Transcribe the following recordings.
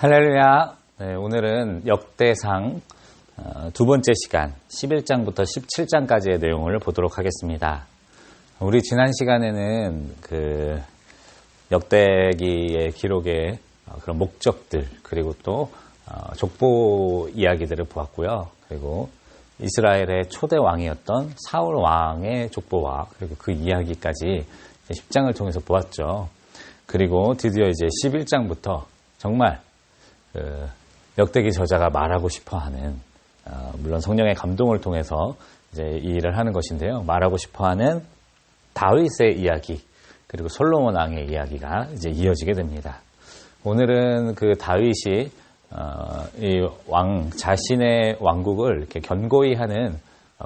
할렐루야. 네, 오늘은 역대상 두 번째 시간 11장부터 17장까지의 내용을 보도록 하겠습니다. 우리 지난 시간에는 그 역대기의 기록의 그런 목적들 그리고 또 족보 이야기들을 보았고요. 그리고 이스라엘의 초대 왕이었던 사울 왕의 족보와 그리고 그 이야기까지 10장을 통해서 보았죠. 그리고 드디어 이제 11장부터 정말 역대기 저자가 말하고 싶어하는 물론 성령의 감동을 통해서 이제 이 일을 하는 것인데요. 말하고 싶어하는 다윗의 이야기 그리고 솔로몬 왕의 이야기가 이제 이어지게 됩니다. 오늘은 그 다윗이 이 왕 자신의 왕국을 이렇게 견고히 하는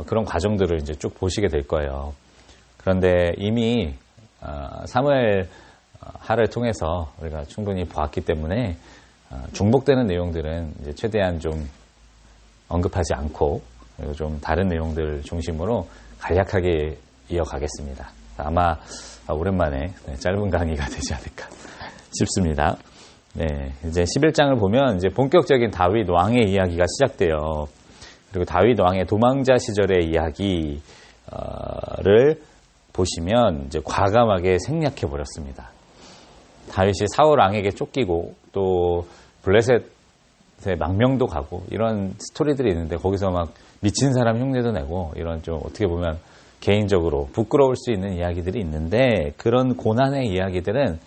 그런 과정들을 이제 쭉 보시게 될 거예요. 그런데 이미 사무엘 하를 통해서 우리가 충분히 보았기 때문에 중복되는 내용들은 이제 최대한 좀 언급하지 않고 그리고 좀 다른 내용들 중심으로 간략하게 이어가겠습니다. 아마 오랜만에 짧은 강의가 되지 않을까 싶습니다. 네, 이제 11장을 보면 이제 본격적인 다윗 왕의 이야기가 시작돼요. 그리고 다윗 왕의 도망자 시절의 이야기를 보시면 이제 과감하게 생략해 버렸습니다. 다윗이 사울 왕에게 쫓기고 또 블레셋의 망명도 가고 이런 스토리들이 있는데 거기서 막 미친 사람 흉내도 내고 이런 좀 어떻게 보면 개인적으로 부끄러울 수 있는 이야기들이 있는데 그런 고난의 이야기들은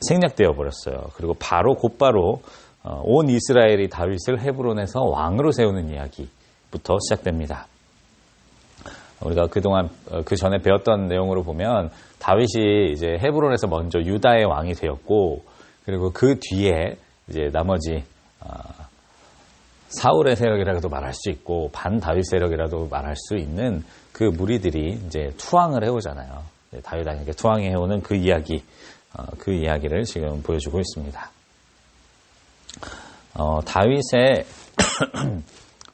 생략되어 버렸어요. 그리고 곧바로 온 이스라엘이 다윗을 헤브론에서 왕으로 세우는 이야기부터 시작됩니다. 우리가 그동안 그 전에 배웠던 내용으로 보면 다윗이 이제 헤브론에서 먼저 유다의 왕이 되었고 그리고 그 뒤에 이제 나머지 사울의 세력이라고도 말할 수 있고 반 다윗 세력이라도 말할 수 있는 그 무리들이 이제 투항을 해오잖아요. 다윗 왕에게 투항해오는 그 이야기를 지금 보여주고 있습니다. 다윗의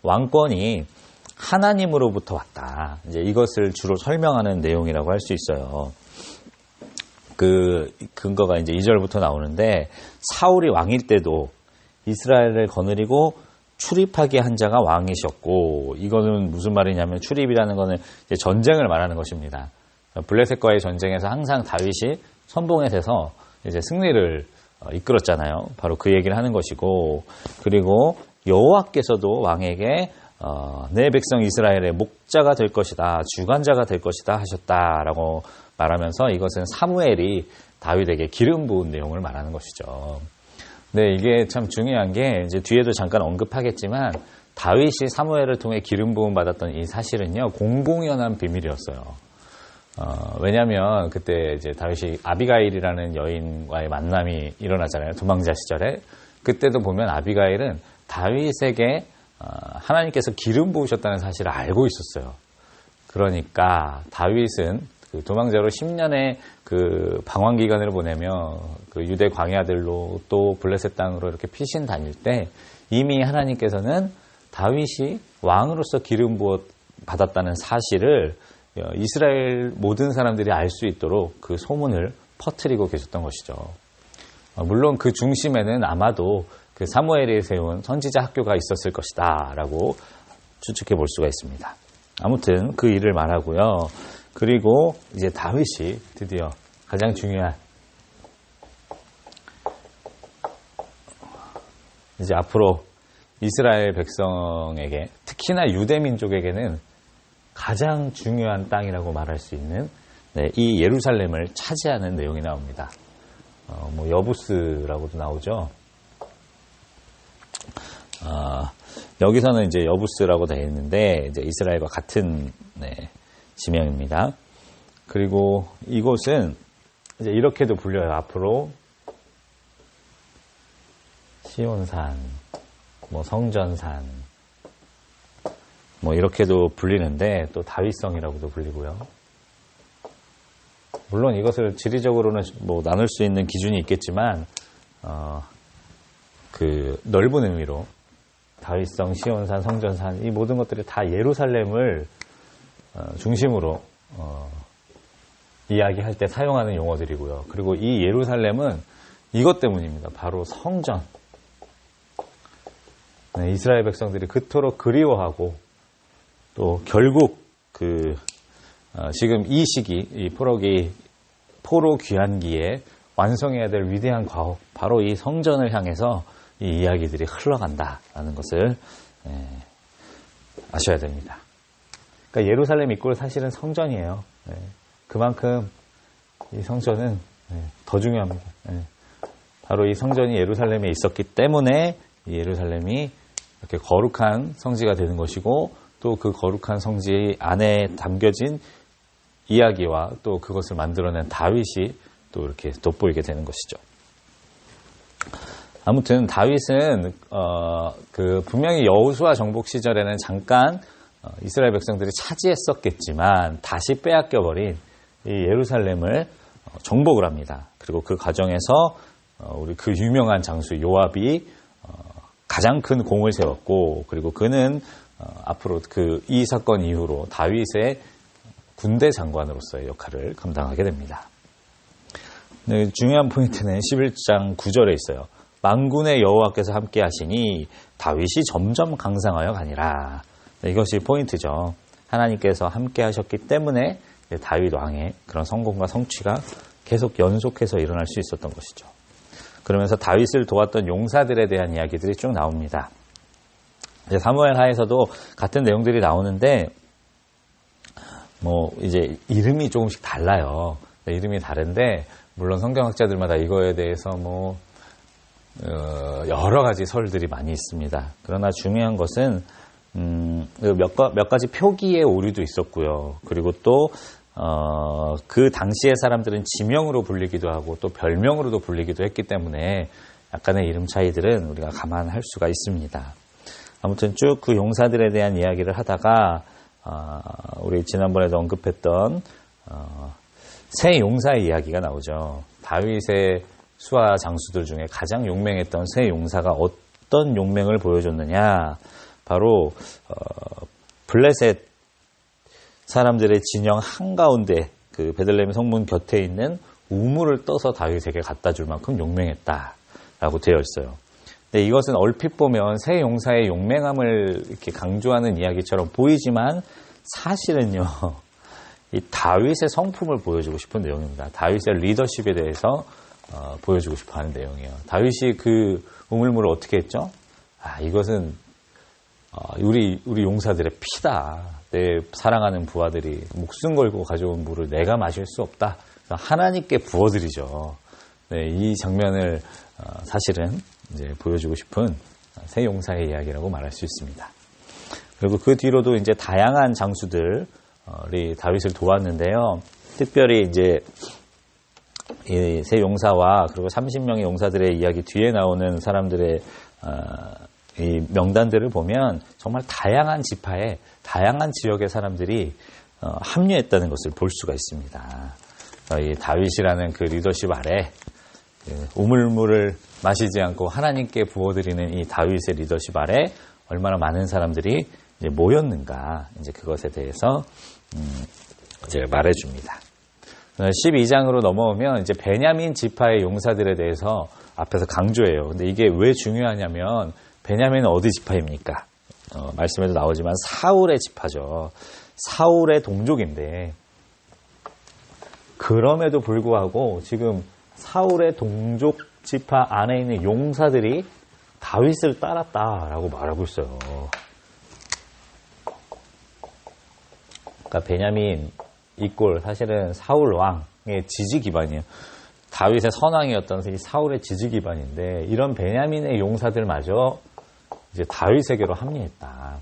왕권이 하나님으로부터 왔다. 이제 이것을 주로 설명하는 내용이라고 할 수 있어요. 그 근거가 이제 2절부터 나오는데 사울이 왕일 때도 이스라엘을 거느리고 출입하게 한 자가 왕이셨고 이거는 무슨 말이냐면 출입이라는 거는 이제 전쟁을 말하는 것입니다. 블레셋과의 전쟁에서 항상 다윗이 선봉에 서서 이제 승리를 이끌었잖아요. 바로 그 얘기를 하는 것이고 그리고 여호와께서도 왕에게 내 백성 이스라엘의 목자가 될 것이다. 주관자가 될 것이다 하셨다라고 말하면서 이것은 사무엘이 다윗에게 기름 부은 내용을 말하는 것이죠. 네, 이게 참 중요한 게 이제 뒤에도 잠깐 언급하겠지만 다윗이 사무엘을 통해 기름 부음 받았던 이 사실은요 공공연한 비밀이었어요. 왜냐하면 그때 이제 다윗이 아비가일이라는 여인과의 만남이 일어나잖아요. 도망자 시절에 그때도 보면 아비가일은 다윗에게 하나님께서 기름 부으셨다는 사실을 알고 있었어요. 그러니까 다윗은 그 도망자로 10년의 그 방황 기간을 보내며 그 유대 광야들로 또 블레셋 땅으로 이렇게 피신 다닐 때 이미 하나님께서는 다윗이 왕으로서 기름 부어 받았다는 사실을 이스라엘 모든 사람들이 알 수 있도록 그 소문을 퍼뜨리고 계셨던 것이죠. 물론 그 중심에는 아마도 그 사무엘이 세운 선지자 학교가 있었을 것이다 라고 추측해 볼 수가 있습니다. 아무튼 그 일을 말하고요. 그리고 이제 다윗이 드디어 가장 중요한 이제 앞으로 이스라엘 백성에게 특히나 유대 민족에게는 가장 중요한 땅이라고 말할 수 있는 이 예루살렘을 차지하는 내용이 나옵니다. 뭐 여부스라고도 나오죠. 여기서는 이제 여부스라고 되어 있는데 이제 이스라엘과 같은 지명입니다. 그리고 이곳은 이제 이렇게도 불려요. 앞으로 시온산, 뭐 성전산, 뭐 이렇게도 불리는데 또 다윗성이라고도 불리고요. 물론 이것을 지리적으로는 뭐 나눌 수 있는 기준이 있겠지만 그 넓은 의미로 다윗성, 시온산, 성전산 이 모든 것들이 다 예루살렘을 중심으로 이야기할 때 사용하는 용어들이고요. 그리고 이 예루살렘은 이것 때문입니다. 바로 성전. 네, 이스라엘 백성들이 그토록 그리워하고 또 결국 지금 이 시기, 이 포로 귀환기에 완성해야 될 위대한 과업, 바로 이 성전을 향해서 이 이야기들이 흘러간다라는 것을 아셔야 됩니다. 그러니까 예루살렘 입구는 사실은 성전이에요. 그만큼 이 성전은 더 중요합니다. 바로 이 성전이 예루살렘에 있었기 때문에 이 예루살렘이 이렇게 거룩한 성지가 되는 것이고, 또 그 거룩한 성지 안에 담겨진 이야기와 또 그것을 만들어낸 다윗이 또 이렇게 돋보이게 되는 것이죠. 아무튼 다윗은 분명히 여호수아 정복 시절에는 잠깐 이스라엘 백성들이 차지했었겠지만 다시 빼앗겨버린 이 예루살렘을 정복을 합니다. 그리고 그 과정에서 우리 그 유명한 장수 요압이 가장 큰 공을 세웠고, 그리고 그는 앞으로 이 사건 이후로 다윗의 군대 장관으로서의 역할을 감당하게 됩니다. 네, 중요한 포인트는 11장 9절에 있어요. 만군의 여호와께서 함께 하시니 다윗이 점점 강성하여 가니라. 네, 이것이 포인트죠. 하나님께서 함께 하셨기 때문에 다윗 왕의 그런 성공과 성취가 계속 연속해서 일어날 수 있었던 것이죠. 그러면서 다윗을 도왔던 용사들에 대한 이야기들이 쭉 나옵니다. 이제 사무엘 하에서도 같은 내용들이 나오는데, 이제 이름이 조금씩 달라요. 이름이 다른데, 물론 성경학자들마다 이거에 대해서 여러 가지 설들이 많이 있습니다. 그러나 중요한 것은, 몇 가지 표기의 오류도 있었고요. 그리고 또, 그 당시의 사람들은 지명으로 불리기도 하고 또 별명으로도 불리기도 했기 때문에 약간의 이름 차이들은 우리가 감안할 수가 있습니다. 아무튼 쭉 그 용사들에 대한 이야기를 하다가 우리 지난번에도 언급했던 세 용사의 이야기가 나오죠. 다윗의 수하 장수들 중에 가장 용맹했던 세 용사가 어떤 용맹을 보여줬느냐, 바로 블레셋 사람들의 진영 한가운데 그 베들레헴 성문 곁에 있는 우물을 떠서 다윗에게 갖다 줄 만큼 용맹했다라고 되어 있어요. 근데 이것은 얼핏 보면 세 용사의 용맹함을 이렇게 강조하는 이야기처럼 보이지만 사실은요, 이 다윗의 성품을 보여주고 싶은 내용입니다. 다윗의 리더십에 대해서 보여주고 싶어 하는 내용이에요. 다윗이 그 우물물을 어떻게 했죠? 이것은 우리 용사들의 피다. 내 사랑하는 부하들이 목숨 걸고 가져온 물을 내가 마실 수 없다. 하나님께 부어드리죠. 네, 이 장면을 사실은 이제 보여주고 싶은 세 용사의 이야기라고 말할 수 있습니다. 그리고 그 뒤로도 이제 다양한 장수들이 다윗을 도왔는데요. 특별히 이제 이 세 용사와 그리고 30명의 용사들의 이야기 뒤에 나오는 사람들의 이 명단들을 보면 정말 다양한 지파에 다양한 지역의 사람들이 합류했다는 것을 볼 수가 있습니다. 이 다윗이라는 그 리더십 아래 우물물을 마시지 않고 하나님께 부어드리는 이 다윗의 리더십 아래 얼마나 많은 사람들이 이제 모였는가, 이제 그것에 대해서 이제 말해줍니다. 12장으로 넘어오면 이제 베냐민 지파의 용사들에 대해서 앞에서 강조해요. 근데 이게 왜 중요하냐면 베냐민은 어디 지파입니까? 말씀에도 나오지만 사울의 지파죠. 사울의 동족인데, 그럼에도 불구하고 지금 사울의 동족 지파 안에 있는 용사들이 다윗을 따랐다라고 말하고 있어요. 그러니까 베냐민 이꼴 사실은 사울 왕의 지지 기반이에요. 다윗의 선왕이었던 이 사울의 지지 기반인데, 이런 베냐민의 용사들마저 이제 다윗에게로 합류했다.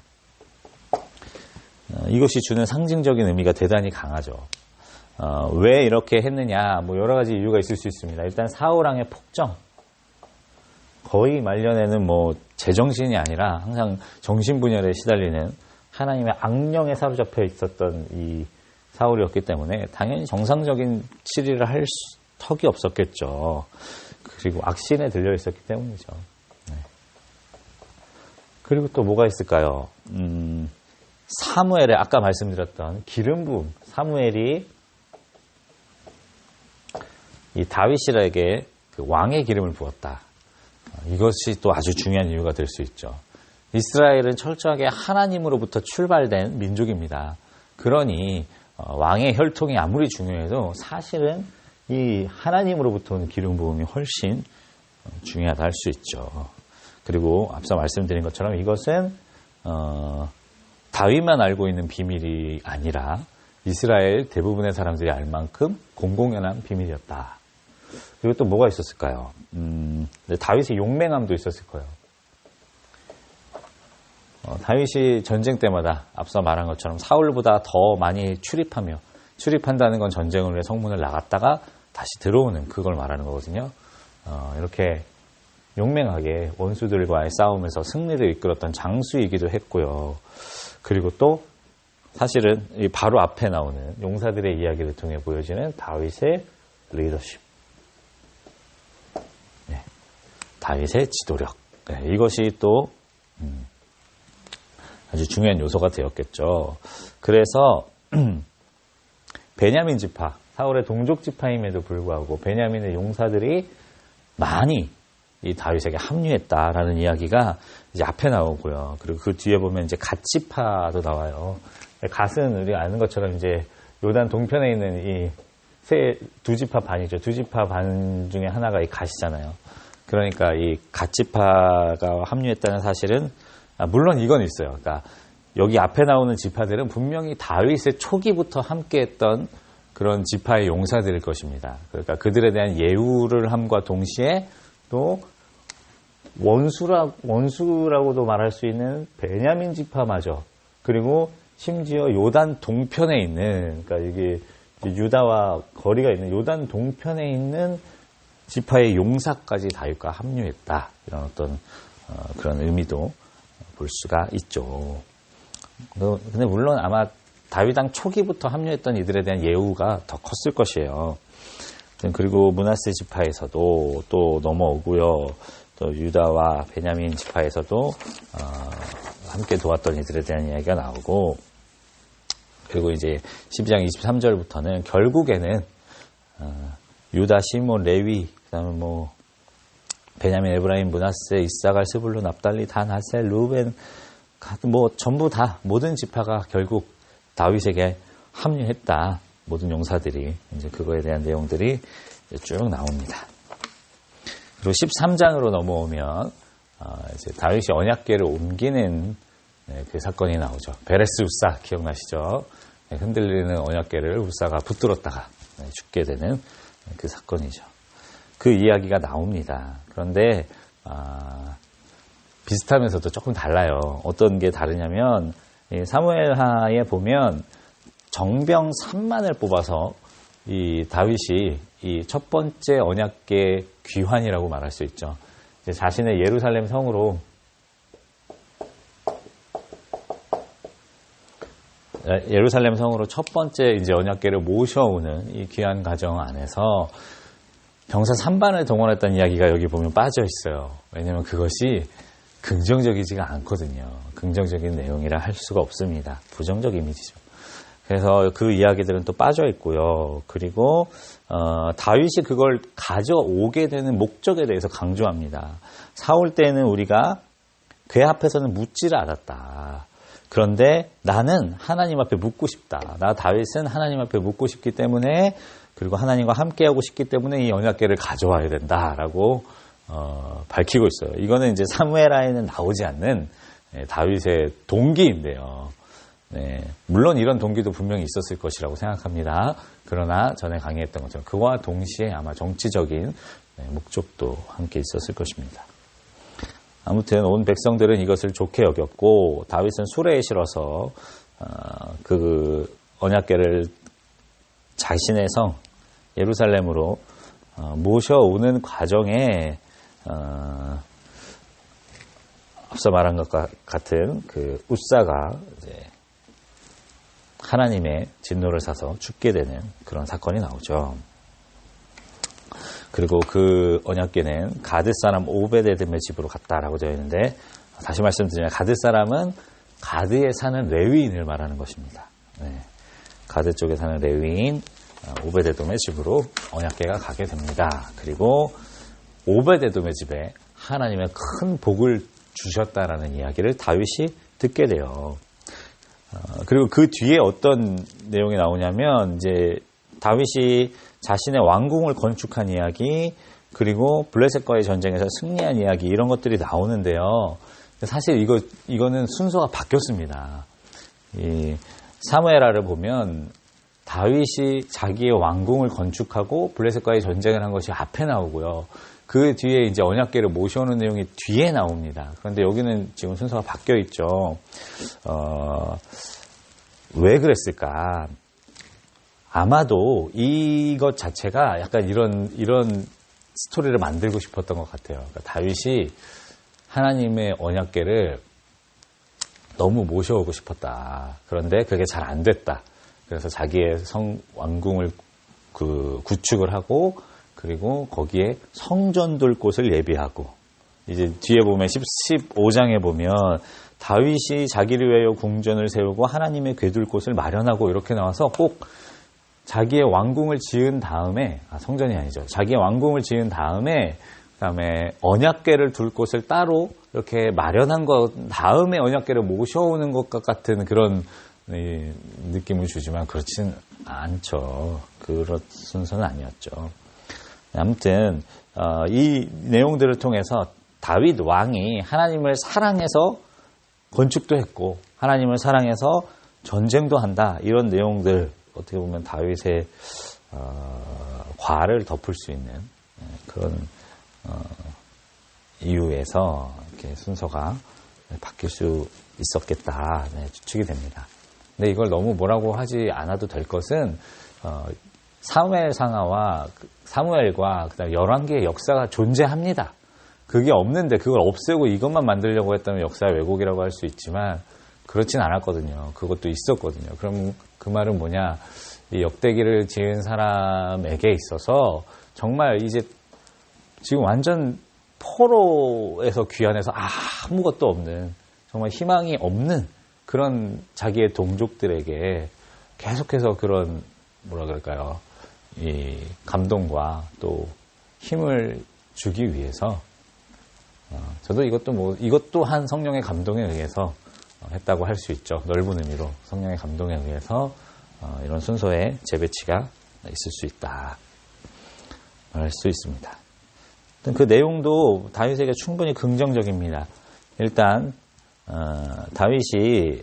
이것이 주는 상징적인 의미가 대단히 강하죠. 왜 이렇게 했느냐, 여러 가지 이유가 있을 수 있습니다. 일단 사울왕의 폭정, 거의 말년에는 제정신이 아니라 항상 정신분열에 시달리는 하나님의 악령에 사로잡혀 있었던 이 사울이었기 때문에 당연히 정상적인 치리를 할 턱이 없었겠죠. 그리고 악신에 들려 있었기 때문이죠. 네. 그리고 또 뭐가 있을까요? 사무엘의 아까 말씀드렸던 기름 부음, 사무엘이 이 다윗에게 그 왕의 기름을 부었다. 이것이 또 아주 중요한 이유가 될 수 있죠. 이스라엘은 철저하게 하나님으로부터 출발된 민족입니다. 그러니 왕의 혈통이 아무리 중요해도 사실은 이 하나님으로부터 오는 기름 부음이 훨씬 중요하다 할 수 있죠. 그리고 앞서 말씀드린 것처럼 이것은 다윗만 알고 있는 비밀이 아니라 이스라엘 대부분의 사람들이 알 만큼 공공연한 비밀이었다. 그리고 또 뭐가 있었을까요? 다윗의 용맹함도 있었을 거예요. 다윗이 전쟁 때마다 앞서 말한 것처럼 사울보다 더 많이 출입한다는 건 전쟁을 위해 성문을 나갔다가 다시 들어오는 그걸 말하는 거거든요. 이렇게 용맹하게 원수들과의 싸움에서 승리를 이끌었던 장수이기도 했고요. 그리고 또 사실은 바로 앞에 나오는 용사들의 이야기를 통해 보여지는 다윗의 리더십, 다윗의 지도력, 이것이 또 아주 중요한 요소가 되었겠죠. 그래서 베냐민 지파, 사울의 동족 지파임에도 불구하고 베냐민의 용사들이 많이 이 다윗에게 합류했다라는 이야기가 이제 앞에 나오고요. 그리고 그 뒤에 보면 이제 갓 지파도 나와요. 갓은 우리가 아는 것처럼 이제 요단 동편에 있는 이 두 지파 반이죠. 두 지파 반 중에 하나가 이 갓이잖아요. 그러니까 이 갓 지파가 합류했다는 사실은 물론 이건 있어요. 그러니까 여기 앞에 나오는 지파들은 분명히 다윗의 초기부터 함께했던 그런 지파의 용사들일 것입니다. 그러니까 그들에 대한 예우를 함과 동시에 또 원수라고도 말할 수 있는 베냐민 지파마저, 그리고 심지어 요단 동편에 있는, 그러니까 이게 유다와 거리가 있는 요단 동편에 있는 지파의 용사까지 다윗과 합류했다. 이런 어떤 그런 의미도 볼 수가 있죠. 근데 물론 아마 다윗왕 초기부터 합류했던 이들에 대한 예우가 더 컸을 것이에요. 그리고 므낫세 지파에서도 또 넘어오고요. 또 유다와 베냐민 지파에서도 함께 도왔던 이들에 대한 이야기가 나오고, 그리고 이제 12장 23절부터는 결국에는 유다, 시몬, 레위, 그다음에 뭐 베냐민, 에브라임, 므낫세, 이사갈, 스불론, 납달리, 단, 아셀, 루벤, 뭐 전부 다 모든 지파가 결국 다윗에게 합류했다. 모든 용사들이, 이제 그거에 대한 내용들이 쭉 나옵니다. 그리고 13장으로 넘어오면 이제 다윗이 언약궤를 옮기는 그 사건이 나오죠. 베레스 우사 기억나시죠? 흔들리는 언약궤를 우사가 붙들었다가 죽게 되는 그 사건이죠. 그 이야기가 나옵니다. 그런데 비슷하면서도 조금 달라요. 어떤 게 다르냐면 사무엘하에 보면 정병 3만을 뽑아서 이 다윗이 이 첫 번째 언약궤 귀환이라고 말할 수 있죠. 이제 자신의 예루살렘 성으로 첫 번째 이제 언약궤를 모셔오는 이 귀환 과정 안에서 병사 3반을 동원했다는 이야기가 여기 보면 빠져 있어요. 왜냐하면 그것이 긍정적이지가 않거든요. 긍정적인 내용이라 할 수가 없습니다. 부정적 이미지죠. 그래서 그 이야기들은 또 빠져 있고요. 그리고 다윗이 그걸 가져오게 되는 목적에 대해서 강조합니다. 사울 때는 우리가 궤 앞에서는 묻지를 않았다. 그런데 나는 하나님 앞에 묻고 싶다. 나 다윗은 하나님 앞에 묻고 싶기 때문에, 그리고 하나님과 함께하고 싶기 때문에 이 언약궤를 가져와야 된다라고 밝히고 있어요. 이거는 이제 사무엘하에는 나오지 않는 다윗의 동기인데요. 네, 물론 이런 동기도 분명히 있었을 것이라고 생각합니다. 그러나 전에 강의했던 것처럼 그와 동시에 아마 정치적인 목적도 함께 있었을 것입니다. 아무튼 온 백성들은 이것을 좋게 여겼고, 다윗은 수레에 실어서 그 언약궤를 자신의 성 예루살렘으로 모셔오는 과정에 앞서 말한 것과 같은 그 우사가 이제 하나님의 진노를 사서 죽게 되는 그런 사건이 나오죠. 그리고 그 언약궤는 가드 사람 오베데돔의 집으로 갔다라고 되어 있는데, 다시 말씀드리면 가드 사람은 가드에 사는 레위인을 말하는 것입니다. 네. 가드 쪽에 사는 레위인 오베데돔의 집으로 언약궤가 가게 됩니다. 그리고 오베데돔의 집에 하나님의 큰 복을 주셨다라는 이야기를 다윗이 듣게 돼요. 그리고 그 뒤에 어떤 내용이 나오냐면 이제 다윗이 자신의 왕궁을 건축한 이야기, 그리고 블레셋과의 전쟁에서 승리한 이야기, 이런 것들이 나오는데요. 사실 이거는 순서가 바뀌었습니다. 이 사무엘하를 보면 다윗이 자기의 왕궁을 건축하고 블레셋과의 전쟁을 한 것이 앞에 나오고요. 그 뒤에 이제 언약궤를 모셔오는 내용이 뒤에 나옵니다. 그런데 여기는 지금 순서가 바뀌어 있죠. 왜 그랬을까? 아마도 이것 자체가 약간 이런 스토리를 만들고 싶었던 것 같아요. 그러니까 다윗이 하나님의 언약궤를 너무 모셔오고 싶었다. 그런데 그게 잘 안 됐다. 그래서 자기의 왕궁을 구축을 하고, 그리고 거기에 성전 둘 곳을 예비하고, 이제 뒤에 보면 15장에 보면 다윗이 자기를 위하여 궁전을 세우고 하나님의 궤둘 곳을 마련하고, 이렇게 나와서 꼭 자기의 왕궁을 지은 다음에, 성전이 아니죠. 자기의 왕궁을 지은 다음에, 그다음에 언약궤를 둘 곳을 따로 이렇게 마련한 것 다음에 언약궤를 모셔오는 것 같은 그런 느낌을 주지만 그렇진 않죠. 그런 순서는 아니었죠. 아무튼 이 내용들을 통해서 다윗 왕이 하나님을 사랑해서 건축도 했고 하나님을 사랑해서 전쟁도 한다, 이런 내용들, 어떻게 보면 다윗의 과를 덮을 수 있는 그런 이유에서 이렇게 순서가 바뀔 수 있었겠다, 추측이 됩니다. 근데 이걸 너무 뭐라고 하지 않아도 될 것은 사무엘과 그다음 열왕기의 역사가 존재합니다. 그게 없는데 그걸 없애고 이것만 만들려고 했다면 역사의 왜곡이라고 할 수 있지만 그렇진 않았거든요. 그것도 있었거든요. 그럼 그 말은 뭐냐? 이 역대기를 지은 사람에게 있어서 정말 이제 지금 완전 포로에서 귀환해서 아무것도 없는, 정말 희망이 없는 그런 자기의 동족들에게 계속해서 그런 뭐라 그럴까요? 이 감동과 또 힘을 주기 위해서 저도 이것 또한 성령의 감동에 의해서 했다고 할 수 있죠. 넓은 의미로 성령의 감동에 의해서 이런 순서의 재배치가 있을 수 있다 할 수 있습니다. 그 내용도 다윗에게 충분히 긍정적입니다. 일단 다윗이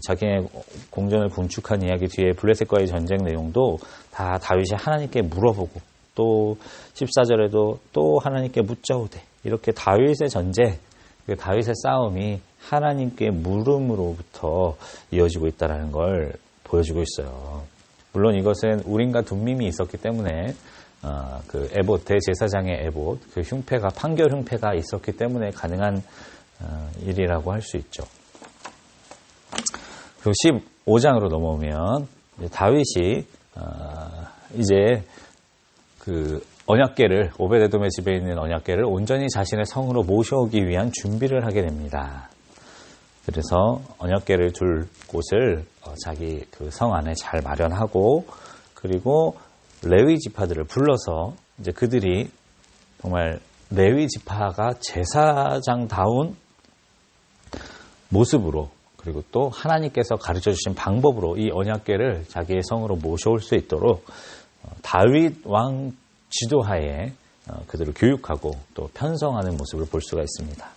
자기의 공전을 건축한 이야기 뒤에 블레셋과의 전쟁 내용도 다 다윗이 하나님께 물어보고, 또 14절에도 또 하나님께 묻자오되, 이렇게 다윗의 전쟁, 다윗의 싸움이 하나님께 물음으로부터 이어지고 있다는 걸 보여주고 있어요. 물론 이것은 우림과 둠밈이 있었기 때문에 그 에봇, 대제사장의 에봇, 그 흉패가, 판결 흉패가 있었기 때문에 가능한 일이라고 할 수 있죠. 그리고 15장으로 넘어오면 다윗이 이제 그 언약궤를, 오베데돔의 집에 있는 언약궤를 온전히 자신의 성으로 모셔오기 위한 준비를 하게 됩니다. 그래서 언약궤를 둘 곳을 자기 그 성 안에 잘 마련하고, 그리고 레위 지파들을 불러서 이제 그들이 정말 레위 지파가 제사장다운 모습으로, 그리고 또 하나님께서 가르쳐 주신 방법으로 이 언약궤를 자기의 성으로 모셔올 수 있도록 다윗 왕 지도하에 그들을 교육하고 또 편성하는 모습을 볼 수가 있습니다.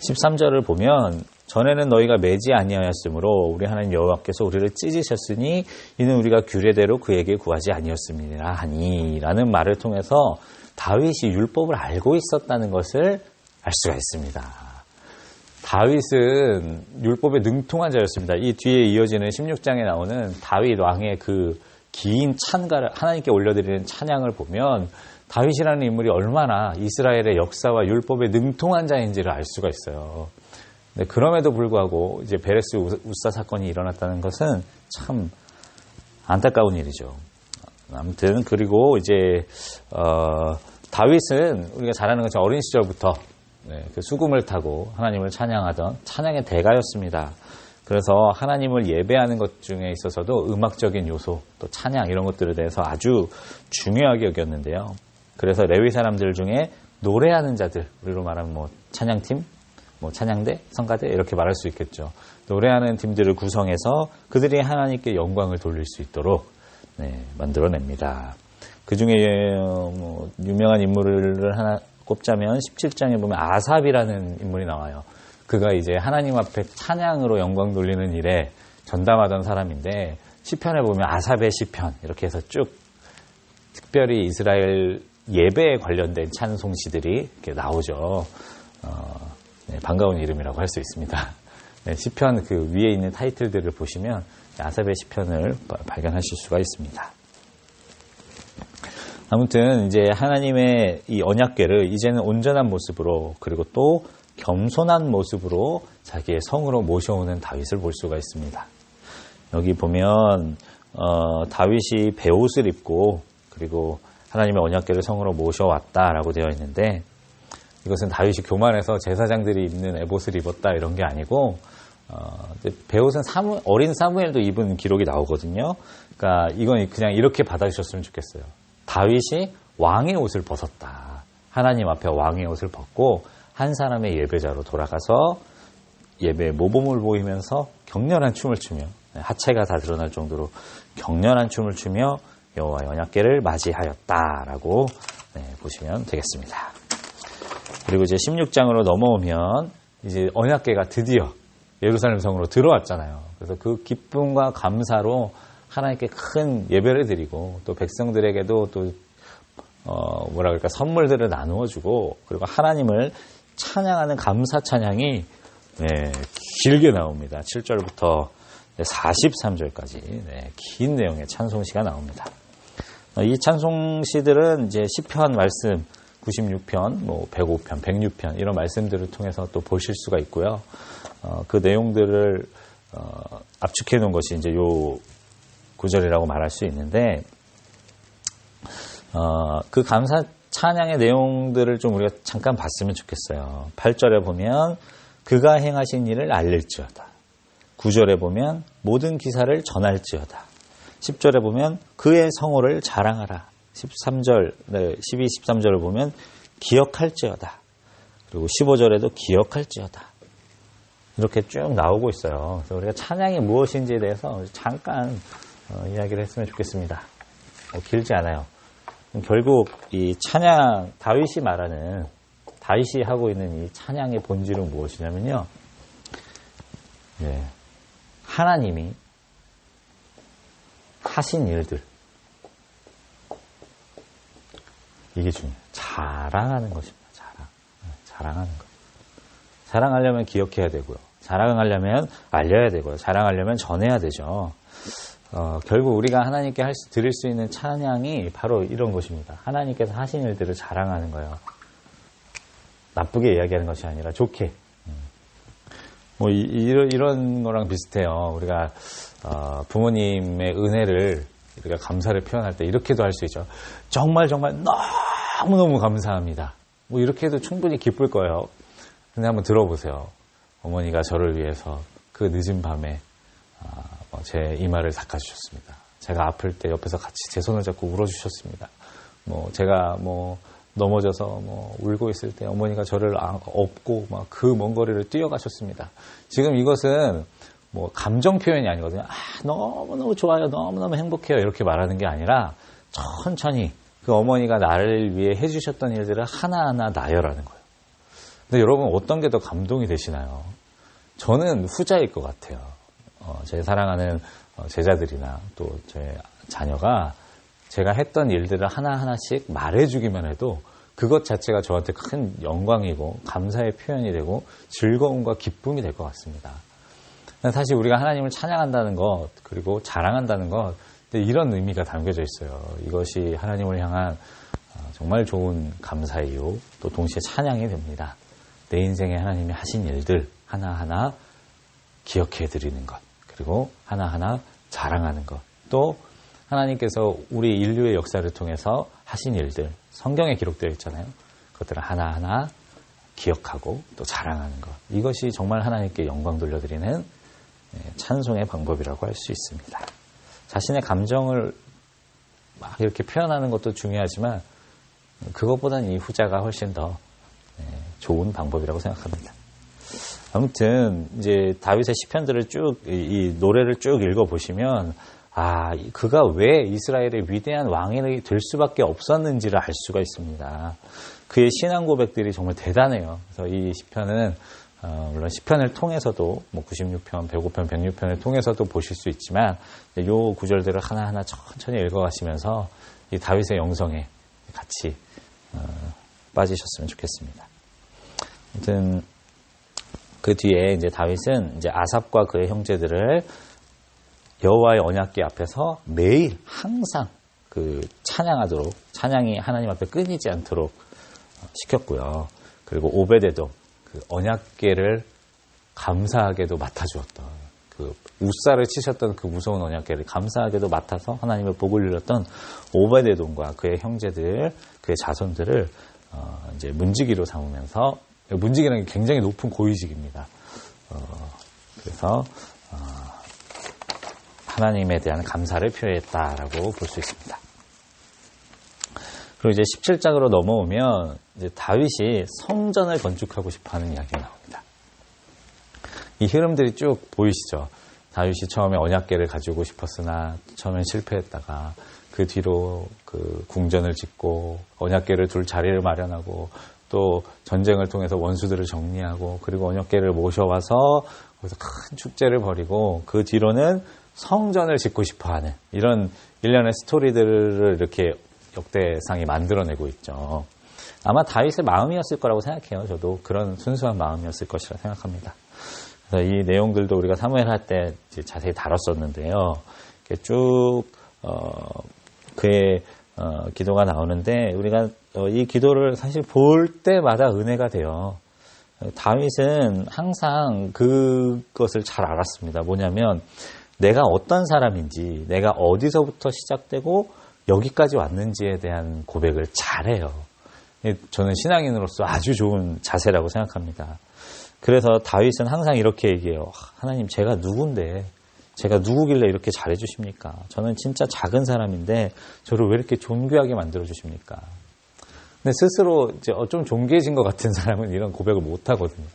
13절을 보면 전에는 너희가 매지 아니하였으므로 우리 하나님 여호와께서 우리를 찢으셨으니 이는 우리가 규례대로 그에게 구하지 아니었음이라 하니, 라는 말을 통해서 다윗이 율법을 알고 있었다는 것을 알 수가 있습니다. 다윗은 율법에 능통한 자였습니다. 이 뒤에 이어지는 16장에 나오는 다윗 왕의 그 긴 찬가를, 하나님께 올려드리는 찬양을 보면 다윗이라는 인물이 얼마나 이스라엘의 역사와 율법에 능통한 자인지를 알 수가 있어요. 근데 그럼에도 불구하고 이제 베레스 우사 사건이 일어났다는 것은 참 안타까운 일이죠. 아무튼 그리고 이제 다윗은 우리가 잘 아는 것처럼 어린 시절부터 그 수금을 타고 하나님을 찬양하던 찬양의 대가였습니다. 그래서 하나님을 예배하는 것 중에 있어서도 음악적인 요소, 또 찬양 이런 것들에 대해서 아주 중요하게 여겼는데요. 그래서 레위 사람들 중에 노래하는 자들, 우리로 말하면 뭐 찬양팀, 뭐 찬양대, 성가대 이렇게 말할 수 있겠죠. 노래하는 팀들을 구성해서 그들이 하나님께 영광을 돌릴 수 있도록 만들어냅니다. 그 중에 뭐 유명한 인물을 하나 꼽자면 17장에 보면 아삽이라는 인물이 나와요. 그가 이제 하나님 앞에 찬양으로 영광 돌리는 일에 전담하던 사람인데 시편에 보면 아삽의 시편 이렇게 해서 쭉 특별히 이스라엘 예배에 관련된 찬송시들이 이렇게 나오죠. 반가운 이름이라고 할 수 있습니다. 시편 그 위에 있는 타이틀들을 보시면 아삽의 시편을 발견하실 수가 있습니다. 아무튼 이제 하나님의 이 언약궤를 이제는 온전한 모습으로 그리고 또 겸손한 모습으로 자기의 성으로 모셔오는 다윗을 볼 수가 있습니다. 여기 보면 다윗이 베옷을 입고 그리고 하나님의 언약궤를 성으로 모셔왔다라고 되어 있는데 이것은 다윗이 교만해서 제사장들이 입는 에봇을 입었다 이런 게 아니고 베옷은 어린 사무엘도 입은 기록이 나오거든요. 그러니까 이건 그냥 이렇게 받아주셨으면 좋겠어요. 다윗이 왕의 옷을 벗었다. 하나님 앞에 왕의 옷을 벗고 한 사람의 예배자로 돌아가서 예배의 모범을 보이면서 격렬한 춤을 추며 하체가 다 드러날 정도로 격렬한 춤을 추며 여호와의 언약궤를 맞이하였다라고 보시면 되겠습니다. 그리고 이제 16장으로 넘어오면 이제 언약궤가 드디어 예루살렘 성으로 들어왔잖아요. 그래서 그 기쁨과 감사로 하나님께 큰 예배를 드리고 또 백성들에게도 또 뭐라 그럴까 선물들을 나누어 주고 그리고 하나님을 찬양하는 감사 찬양이 길게 나옵니다. 7절부터 43절까지 긴 내용의 찬송시가 나옵니다. 이 찬송시들은 이제 시편 말씀 96편, 뭐 105편, 106편 이런 말씀들을 통해서 또 보실 수가 있고요. 그 내용들을 압축해 놓은 것이 이제 요 구절이라고 말할 수 있는데 그 감사 찬양의 내용들을 좀 우리가 잠깐 봤으면 좋겠어요. 8절에 보면 그가 행하신 일을 알릴지어다. 9절에 보면 모든 기사를 전할지어다. 10절에 보면 그의 성호를 자랑하라. 13절, 12, 13절을 보면 기억할지어다. 그리고 15절에도 기억할지어다. 이렇게 쭉 나오고 있어요. 그래서 우리가 찬양이 무엇인지에 대해서 잠깐 이야기를 했으면 좋겠습니다. 길지 않아요. 결국 이 찬양, 다윗이 하고 있는 이 찬양의 본질은 무엇이냐면요. 하나님이 하신 일들. 이게 중요해요. 자랑하는 것입니다. 자랑하는 것. 자랑하려면 기억해야 되고요. 자랑하려면 알려야 되고요. 자랑하려면 전해야 되죠. 결국 우리가 하나님께 드릴 수 있는 찬양이 바로 이런 것입니다. 하나님께서 하신 일들을 자랑하는 거예요. 나쁘게 이야기하는 것이 아니라 좋게. 뭐 이런 거랑 비슷해요. 우리가 부모님의 은혜를 우리가 감사를 표현할 때 이렇게도 할 수 있죠. 정말 너무너무 감사합니다. 뭐 이렇게 해도 충분히 기쁠 거예요. 근데 한번 들어보세요. 어머니가 저를 위해서 그 늦은 밤에 제 이마를 닦아주셨습니다. 제가 아플 때 옆에서 같이 제 손을 잡고 울어주셨습니다. 제가 넘어져서 울고 있을 때 어머니가 저를 업고 그 먼 거리를 뛰어가셨습니다. 지금 이것은 감정 표현이 아니거든요. 너무너무 좋아요. 너무너무 행복해요. 이렇게 말하는 게 아니라 천천히 그 어머니가 나를 위해 해주셨던 일들을 하나하나 나열하는 거예요. 근데 여러분 어떤 게 더 감동이 되시나요? 저는 후자일 것 같아요. 제 사랑하는 제자들이나 또 제 자녀가 제가 했던 일들을 하나하나씩 말해주기만 해도 그것 자체가 저한테 큰 영광이고 감사의 표현이 되고 즐거움과 기쁨이 될 것 같습니다. 사실 우리가 하나님을 찬양한다는 것 그리고 자랑한다는 것 이런 의미가 담겨져 있어요. 이것이 하나님을 향한 정말 좋은 감사이요 또 동시에 찬양이 됩니다. 내 인생에 하나님이 하신 일들 하나하나 기억해드리는 것 그리고 하나하나 자랑하는 것 또 하나님께서 우리 인류의 역사를 통해서 하신 일들 성경에 기록되어 있잖아요. 그것들을 하나하나 기억하고 또 자랑하는 것 이것이 정말 하나님께 영광 돌려드리는 찬송의 방법이라고 할 수 있습니다. 자신의 감정을 막 이렇게 표현하는 것도 중요하지만 그것보다는 이 후자가 훨씬 더 좋은 방법이라고 생각합니다. 아무튼 이제 다윗의 시편들을 쭉 이 노래를 쭉 읽어보시면 그가 왜 이스라엘의 위대한 왕이 될 수밖에 없었는지를 알 수가 있습니다. 그의 신앙 고백들이 정말 대단해요. 그래서 이 시편은 물론 시편을 통해서도 96편, 105편, 106편을 통해서도 보실 수 있지만 이 구절들을 하나하나 천천히 읽어가시면서 이 다윗의 영성에 같이 빠지셨으면 좋겠습니다. 아무튼 그 뒤에 이제 다윗은 이제 아삽과 그의 형제들을 여호와의 언약궤 앞에서 매일 항상 그 찬양하도록, 찬양이 하나님 앞에 끊이지 않도록 시켰고요. 그리고 오베데돔, 그 언약궤를 감사하게도 맡아주었던, 그 우사를 치셨던 그 무서운 언약궤를 감사하게도 맡아서 하나님의 복을 누렸던 오베데돔과 그의 형제들, 그의 자손들을 이제 문지기로 삼으면서, 문지기라는 게 굉장히 높은 고위직입니다. 그래서 하나님에 대한 감사를 표했다라고 볼 수 있습니다. 그리고 이제 17장으로 넘어오면 이제 다윗이 성전을 건축하고 싶어하는 이야기가 나옵니다. 이 흐름들이 쭉 보이시죠? 다윗이 처음에 언약궤를 가지고 싶었으나 처음엔 실패했다가 그 뒤로 그 궁전을 짓고 언약궤를 둘 자리를 마련하고 또 전쟁을 통해서 원수들을 정리하고 그리고 언약궤를 모셔와서 거기서 큰 축제를 벌이고 그 뒤로는 성전을 짓고 싶어하는 이런 일련의 스토리들을 이렇게 역대상이 만들어내고 있죠. 아마 다윗의 마음이었을 거라고 생각해요. 저도 그런 순수한 마음이었을 것이라 생각합니다. 그래서 이 내용들도 우리가 사무엘 할 때 자세히 다뤘었는데요. 이렇게 쭉 그의 기도가 나오는데 우리가 이 기도를 사실 볼 때마다 은혜가 돼요. 다윗은 항상 그것을 잘 알았습니다. 뭐냐면 내가 어떤 사람인지, 내가 어디서부터 시작되고 여기까지 왔는지에 대한 고백을 잘해요. 저는 신앙인으로서 아주 좋은 자세라고 생각합니다. 그래서 다윗은 항상 이렇게 얘기해요. 하나님, 제가 누군데, 제가 누구길래 이렇게 잘해주십니까? 저는 진짜 작은 사람인데 저를 왜 이렇게 존귀하게 만들어주십니까? 근데 스스로 이제 좀 존귀해진 것 같은 사람은 이런 고백을 못하거든요.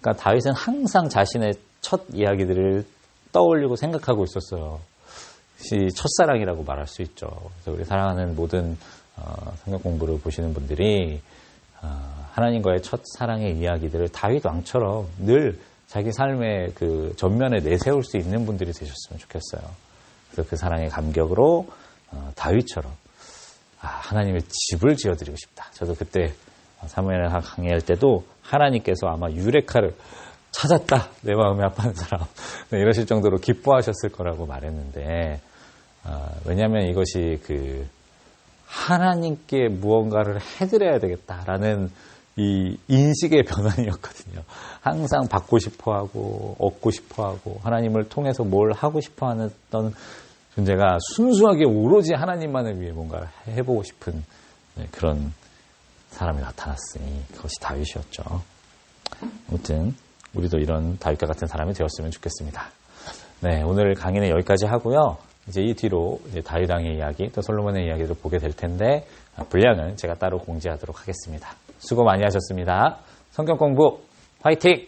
그러니까 다윗은 항상 자신의 첫 이야기들을 떠올리고 생각하고 있었어요. 첫사랑이라고 말할 수 있죠. 그래서 우리 사랑하는 모든 성경 공부를 보시는 분들이 하나님과의 첫사랑의 이야기들을 다윗 왕처럼 늘 자기 삶의 그 전면에 내세울 수 있는 분들이 되셨으면 좋겠어요. 그래서 그 사랑의 감격으로 다윗처럼 하나님의 집을 지어드리고 싶다. 저도 그때 사무엘 강의할 때도 하나님께서 아마 유레카를 찾았다. 내 마음에 아파하는 사람. 이러실 정도로 기뻐하셨을 거라고 말했는데 왜냐하면 이것이 그 하나님께 무언가를 해드려야 되겠다라는 이 인식의 변환이었거든요. 항상 받고 싶어하고 얻고 싶어하고 하나님을 통해서 뭘 하고 싶어하는 존재가 순수하게 오로지 하나님만을 위해 뭔가를 해보고 싶은 그런 사람이 나타났으니 그것이 다윗이었죠. 아무튼 우리도 이런 다윗과 같은 사람이 되었으면 좋겠습니다. 네, 오늘 강의는 여기까지 하고요. 이제 이 뒤로 이제 다윗 왕의 이야기, 또 솔로몬의 이야기를 보게 될 텐데 분량은 제가 따로 공지하도록 하겠습니다. 수고 많이 하셨습니다. 성경 공부 화이팅!